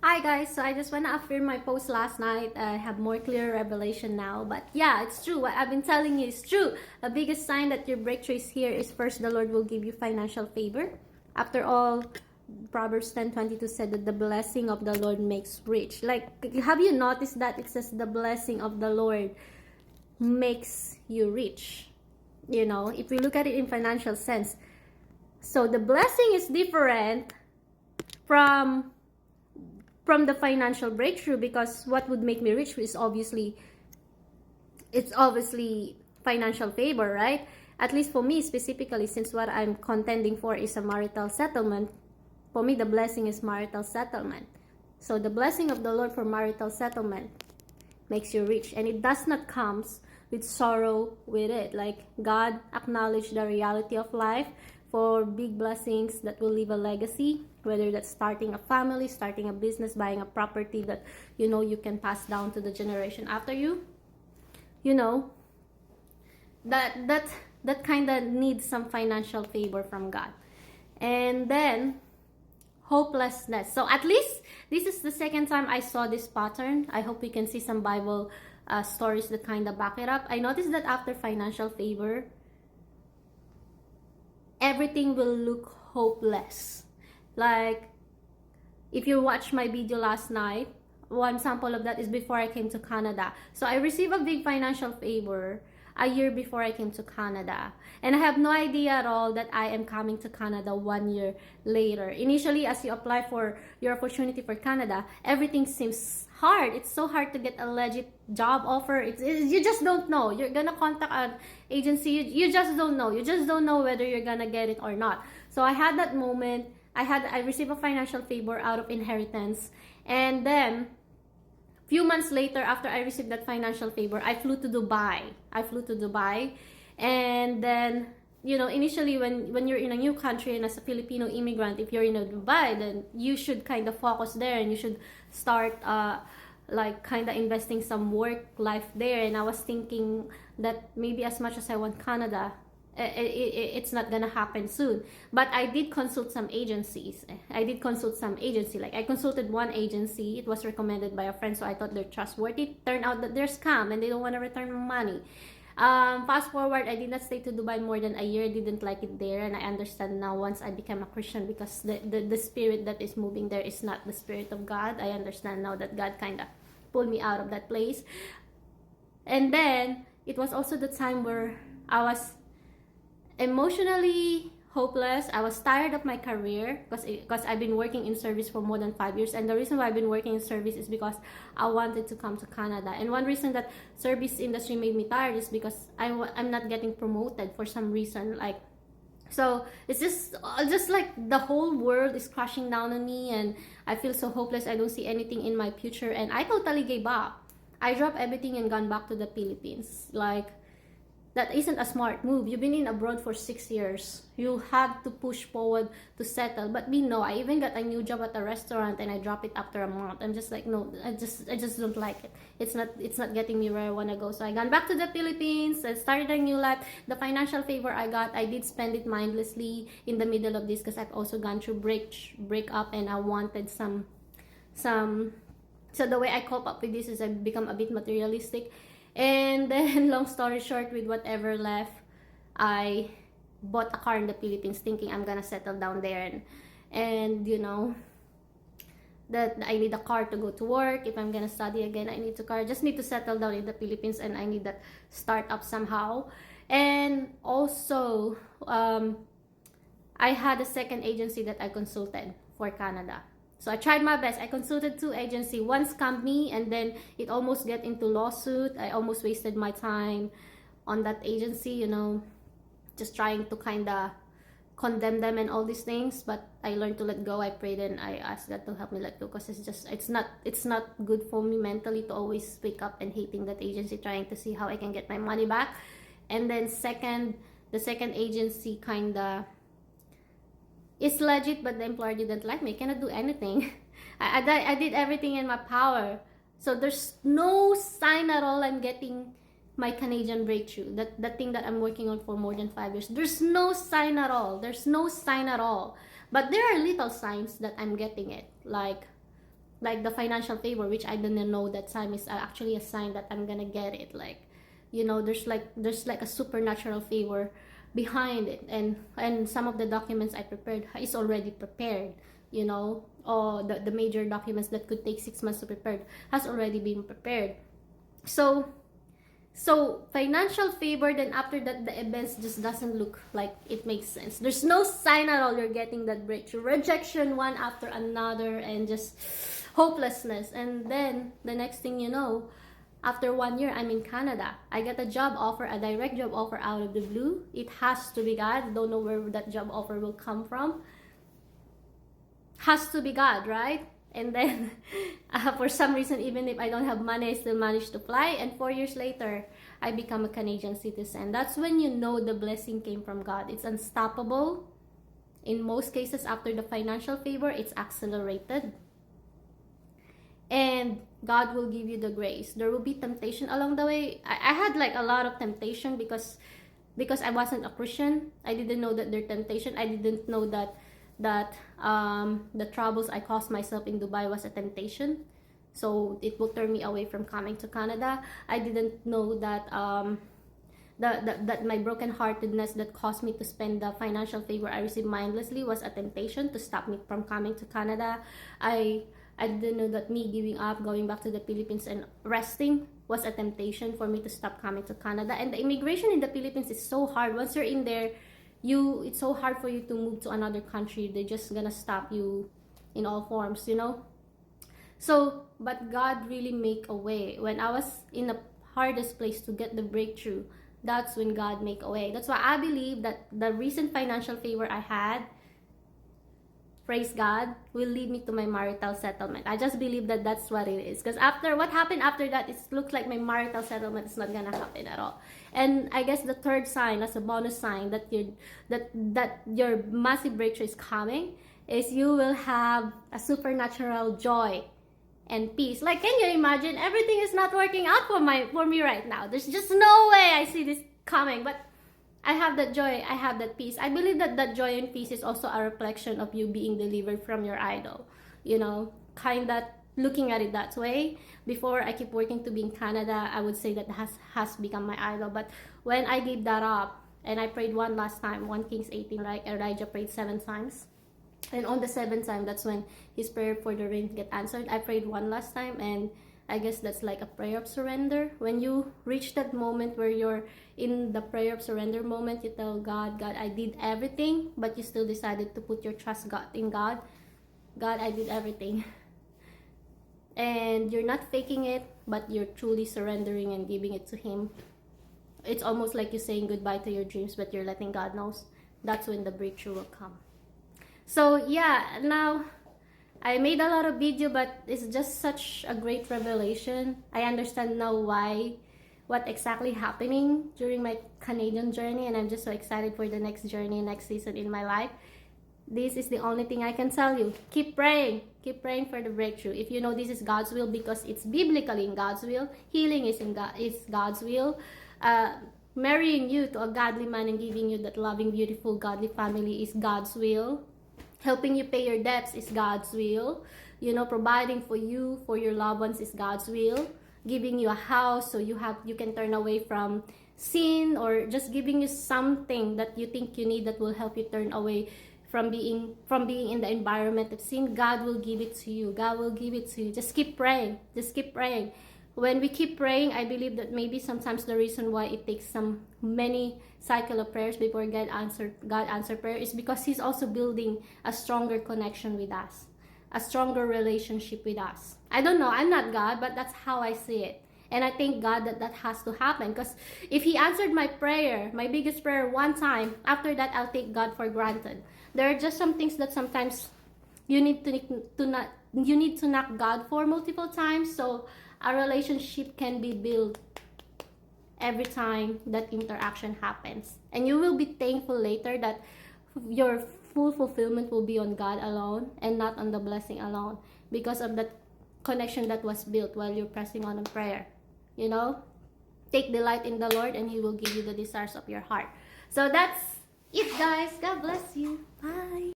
Hi guys, so I just want to affirm my post last night. I have more clear revelation now. But yeah, it's true. What I've been telling you is true. The biggest sign that your breakthrough is here is first the Lord will give you financial favor. After all, Proverbs 10:22 said that the blessing of the Lord makes rich. Like, have you noticed that it says the blessing of the Lord makes you rich? You know, if we look at it in financial sense. So the blessing is different from the financial breakthrough, because what would make me rich is obviously financial favor, right? At least for me specifically, since what I'm contending for is a marital settlement, for me the blessing is marital settlement. So the blessing of the Lord for marital settlement makes you rich, and it does not comes with sorrow with it. Like, God acknowledged the reality of life for big blessings that will leave a legacy, whether that's starting a family, starting a business, buying a property that you can pass down to the generation after you. That kind of needs some financial favor from God. And then hopelessness. So at least this is the second time I saw this pattern. I hope we can see some Bible stories that kind of back it up. I noticed that after financial favor, everything will look hopeless. Like, if you watched my video last night, one sample of that is before I came to Canada. So I received a big financial favor a year before I came to Canada. And I have no idea at all that I am coming to Canada 1 year later. Initially, as you apply for your opportunity for Canada, everything seems hard. It's so hard to get a legit job offer. You just don't know. You're gonna contact an agency. You just don't know. You just don't know whether you're gonna get it or not. So I had that moment. I received a financial favor out of inheritance. And then few months later, after I received that financial favor, I flew to Dubai. And then, initially when you're in a new country and as a Filipino immigrant, if you're in Dubai, then you should kind of focus there and you should start like kind of investing some work life there. And I was thinking that maybe as much as I want Canada, it's not gonna happen soon. But I did consult some agencies. Like, I consulted one agency. It was recommended by a friend, so I thought they're trustworthy. Turned out that they're scam and they don't want to return money. Fast forward, I did not stay to Dubai more than a year. I didn't like it there, and I understand now once I became a Christian, because the spirit that is moving there is not the spirit of God. I understand now that God kind of pulled me out of that place. And then it was also the time where I was emotionally hopeless. I was tired of my career because I've been working in service for more than 5 years, and the reason why I've been working in service is because I wanted to come to Canada. And one reason that service industry made me tired is because I'm not getting promoted for some reason. Like, so it's just like the whole world is crashing down on me, and I feel so hopeless. I don't see anything in my future, and I totally gave up. I dropped everything and gone back to the Philippines. Like, that isn't a smart move. You've been in abroad for 6 years. You have to push forward to settle. But me, no. I even got a new job at a restaurant and I dropped it after a month. I'm just like, no, I just don't like it. It's not getting me where I want to go. So I gone back to the Philippines and started a new life. The financial favor I got, I did spend it mindlessly in the middle of this, because I've also gone through break up, and I wanted some. So the way I cope up with this is I become a bit materialistic. And then, long story short, with whatever left, I bought a car in the Philippines, thinking I'm gonna settle down there, and that I need a car to go to work. If I'm gonna study again, I need a car. I just need to settle down in the Philippines, and I need that start up somehow. And also, I had a second agency that I consulted for Canada. So I tried my best. I consulted 2 agencies. One scammed me, and then it almost get into lawsuit. I almost wasted my time on that agency, just trying to kind of condemn them and all these things. But I learned to let go. I prayed and I asked God to help me let go, because it's not good for me mentally to always wake up and hating that agency, trying to see how I can get my money back. And then the second agency kind of, it's legit, but the employer didn't like me. I cannot do anything. I did everything in my power. So there's no sign at all I'm getting my Canadian breakthrough. That thing that I'm working on for more than 5 years. There's no sign at all. But there are little signs that I'm getting it. Like, like the financial favor, which I didn't know that time is actually a sign that I'm gonna get it. Like, you know, there's like a supernatural favor behind it, and some of the documents I prepared is already prepared, you know, or the major documents that could take 6 months to prepare has already been prepared. So financial favor, then after that the events just doesn't look like it makes sense. There's no sign at all you're getting that breakthrough. Rejection one after another, and just hopelessness. And then the next thing you know, after 1 year, I'm in Canada. I get a job offer, a direct job offer out of the blue. It has to be God. Don't know where that job offer will come from. Has to be God, right? And then, for some reason, even if I don't have money, I still manage to fly. And 4 years later, I become a Canadian citizen. That's when you know the blessing came from God. It's unstoppable. In most cases, after the financial favor, it's accelerated. And God will give you the grace. There will be temptation along the way. I had like a lot of temptation because I wasn't a Christian. I didn't know that there's temptation. I didn't know that the troubles I caused myself in Dubai was a temptation, so it will turn me away from coming to Canada. I didn't know that that my brokenheartedness that caused me to spend the financial favor I received mindlessly was a temptation to stop me from coming to Canada. I didn't know that me giving up, going back to the Philippines and resting was a temptation for me to stop coming to Canada. And the immigration in the Philippines is so hard. Once you're in there, it's so hard for you to move to another country. They're just gonna stop you in all forms, you know. So, but God really make a way. When I was in the hardest place to get the breakthrough, that's when God make a way. That's why I believe that the recent financial favor I had, praise God, will lead me to my marital settlement. I just believe that that's what it is. Because after what happened after that, it looks like my marital settlement is not gonna happen at all. And I guess the third sign, as a bonus sign that your massive breakthrough is coming, is you will have a supernatural joy and peace. Like, can you imagine? Everything is not working out for me right now. There's just no way I see this coming, but I have that joy, I have that peace. I believe that that joy and peace is also a reflection of you being delivered from your idol. You know, kind of looking at it that way. Before I keep working to be in Canada, I would say that has become my idol. But when I gave that up, and I prayed one last time, 1 Kings 18, like Elijah prayed 7 times. And on the 7th time, that's when his prayer for the rain get answered. I prayed one last time, and I guess that's like a prayer of surrender. When you reach that moment where you're in the prayer of surrender moment, you tell God, God, I did everything, but you still decided to put your trust in God. God, I did everything. And you're not faking it, but you're truly surrendering and giving it to Him. It's almost like you're saying goodbye to your dreams, but you're letting God know. That's when the breakthrough will come. So yeah, now I made a lot of video, but it's just such a great revelation. I understand now what exactly happening during my Canadian journey, and I'm just so excited for the next journey, next season in my life. This is the only thing I can tell you. Keep praying for the breakthrough. If you know this is God's will, because it's biblically in God's will. Healing is God's will. Marrying you to a godly man and giving you that loving, beautiful, godly family is God's will. Helping you pay your debts is God's will. You know, providing for you, for your loved ones is God's will. Giving you a house so you can turn away from sin, or just giving you something that you think you need that will help you turn away from being in the environment of sin. God will give it to you. God will give it to you. Just keep praying. Just keep praying. When we keep praying, I believe that maybe sometimes the reason why it takes many cycle of prayers before God answer prayer is because He's also building a stronger connection with us, a stronger relationship with us. I don't know, I'm not God, but that's how I see it. And I thank God that has to happen, because if He answered my prayer, my biggest prayer, one time, after that I'll take God for granted. There are just some things that sometimes you need to knock God for multiple times, so a relationship can be built every time that interaction happens. And you will be thankful later that your full fulfillment will be on God alone and not on the blessing alone, because of that connection that was built while you're pressing on in prayer. You know, take delight in the Lord and He will give you the desires of your heart. So that's it, guys. God bless you. Bye.